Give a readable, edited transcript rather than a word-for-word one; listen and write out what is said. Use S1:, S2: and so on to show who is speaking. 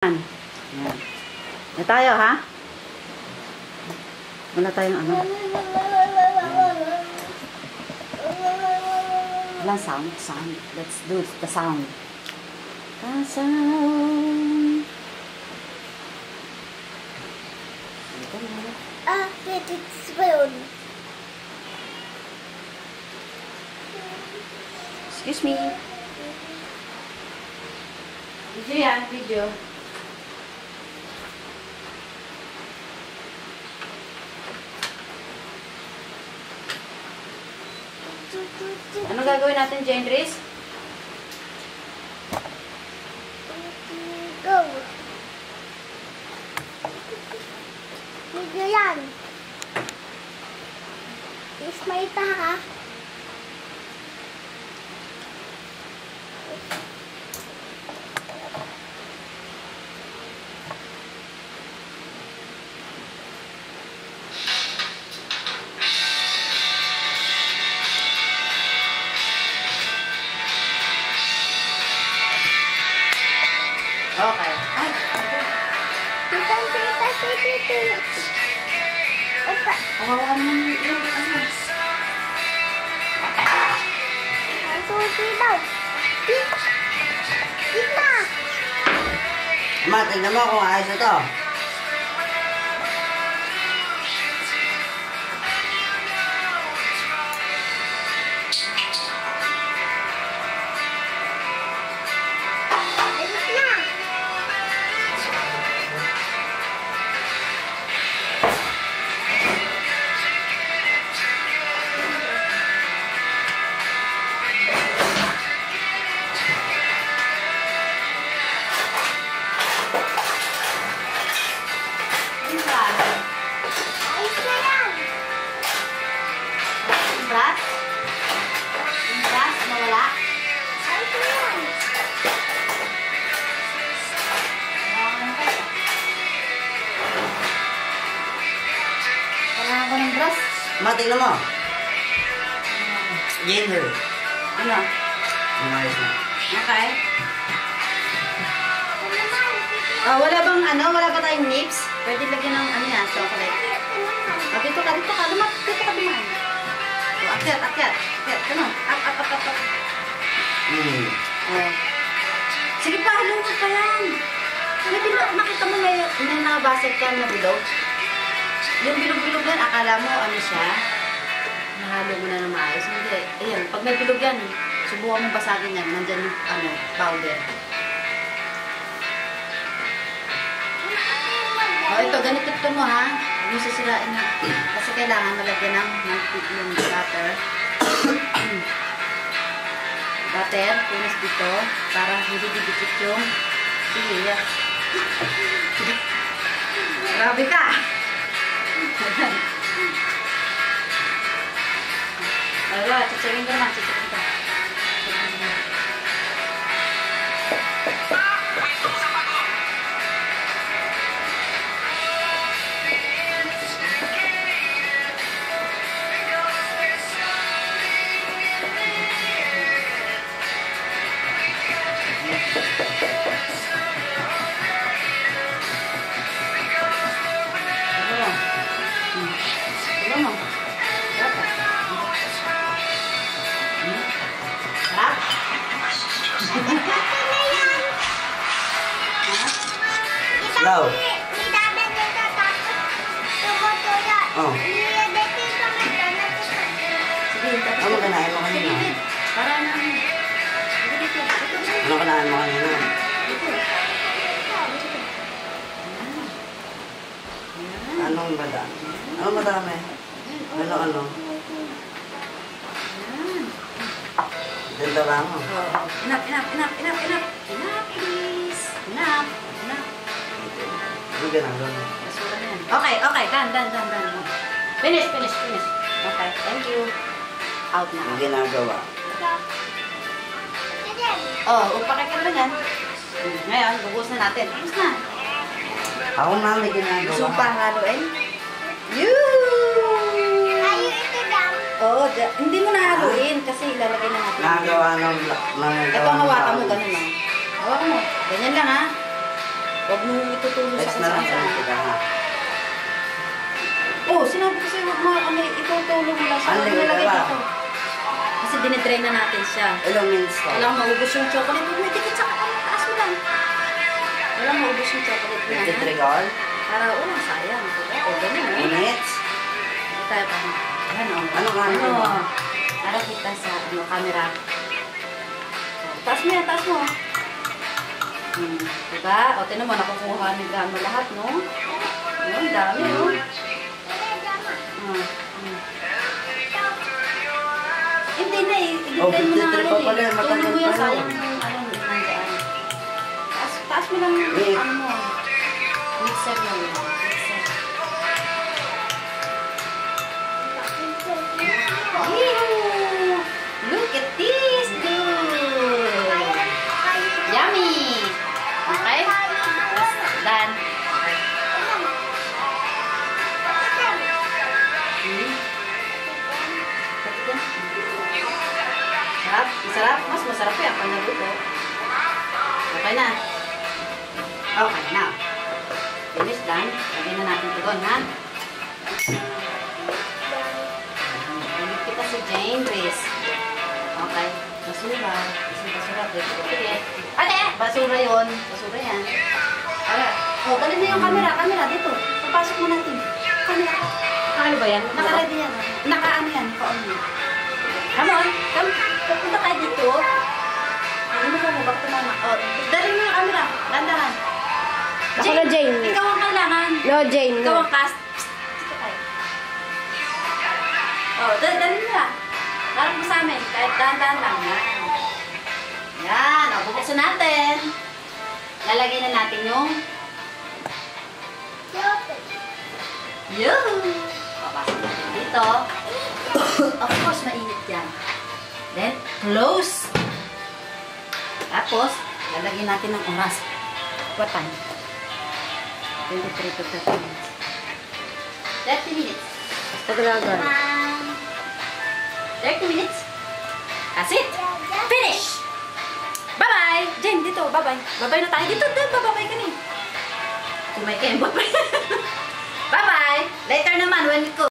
S1: Yan. Na tayo, ha? Wala tayong ano. Wala sound. Let's do the sound. The sound.
S2: It's spoon.
S1: Excuse me. Video yan, video. Ano gagawin natin, Jendris?
S2: Go. Video yan. Ismaita ha.
S1: Okay. Ay.
S2: Tita. Opa.
S1: Kawawa naman yung ano.
S2: Susi daw. Tita.
S3: Ma, tignan mo kung ayos ito. Ma, tignan mo. Gender.
S1: Ano?
S3: Ayos na.
S1: Okay. Wala ba tayong nips? Pwede lagyan ng ano yan, chocolate. Dito ka. Dito ka dumaan. Akyat. Ganun. Up. Sige pa, halong ka pa yan. Nakita mo may nakabasag ka na bilog? Yung bilog-bilog yan, akala mo ano siya? Nahalo mo na ng maayos. Hindi. Ayan, pag may bilog yan, subukan mo basagin yan. Nandyan yung powder. Ito, ganito ito mo ha. Huwag mo sisirain na. Kasi kailangan malagyan ng yung butter. Butter, punas dito. Para hindi didikit yung siliya. Grabe ka! Ayo, cicipin ka naman, cicipin ka.
S3: Slow. Oh. Ano kanain mo kanina?
S1: Para na.
S3: Ano kanain mo kanina? Anong bada? Ano madami? Ano? Ganda lang mo.
S1: Enough, please. Enough.
S3: Ano ginagawa?
S1: Okay. Done. Finish. Okay, thank you. Out na.
S3: Ano ginagawa?
S1: Upakay ka lang yan. Ngayon, bubuhos na natin. Bubuhos na.
S3: Ako na may ginagawa.
S1: Super haluin. Hindi mo na haluin kasi ilalagay na natin.
S3: Nagawa ng...
S1: Ito ang hawakan mo, ganun lang. Hawakan mo. Ganyan lang ha. Huwag mo itutulong sa
S3: Text na lang
S1: kasama.
S3: sa kita ha.
S1: Oh, sinabi ko sa'yo, huwag mo kami itutulong mo lang siya. Huwag
S3: Ano,
S1: nilagay
S3: diba?
S1: dito. Kasi dinidry na natin siya.
S3: Ilang minutes to?
S1: Walang maubos yung chocolate. Huwag mo itikit sa taas mo lang. Walang maubos yung chocolate na. ha?
S3: Nagtitrigal?
S1: Para, sayang. O, ganun.
S3: Minutes?
S1: Hindi tayo parang, ano,
S3: Ano ka?
S1: para kita sa, camera. Taas mo yan, taas mo. Diba? O, tinan mo, nakukuha ni Grandma lahat, no? Yun, dami, no? Hindi na eh.
S3: Oh,
S1: Ibigay mo na
S3: 53
S1: ano
S3: pa
S1: eh.
S3: pala, matagal
S1: Tulong mo yan,
S3: pa yun.
S1: sayang yung ano, nandaan. Taas mo lang yung
S3: Wait.
S1: ano mo. Mixer mo yun. Mixer. Ew! Look at this, dude! Yummy! Okay? Done. Sarap? Masarap? Mas masarap yan pag naluto. Okay na. Okay, now. Finish done. Lagyan na natin ito doon, ha? Balik kita si Jane Grace. Okay. Basura. Basura. Ate! Basura yun. Basura yan. Alright. Oh, dali na yung camera. Camera, dito. Papasok mo natin. Camera.
S4: Ano ba yan?
S1: Naka-ready yan. Naka-ano yan. Naka-on yan. Come on. Come. Pupunta tayo dito. Ano mo mo? Bakit mama? Oh, dali mo yung camera. Dandahan.
S4: Ako na, Jane.
S1: Ikaw ang kailangan.
S4: No, Jane.
S1: Ikaw
S4: No.
S1: ang cast. Psst, dito tayo. Oh, dali mo na. Harap mo sa amin. Kahit dahan-dahan lang. Yan. Yan. O, bubuksan natin. Lalagay na natin yung yun. Papasok natin dito. Of course, mainit yan. Then, close. Tapos, lalagyan natin ng oras. What time? 23 to 30 minutes. 30 minutes.
S4: Paglagan.
S1: 30 minutes. That's it. Finish. Bye-bye. Jen, dito. Bye-bye. Bye-bye na tayo. Dito, bye-bye ka ni. Kumay kayo. Bye-bye. Bye-bye. Later naman when we cook.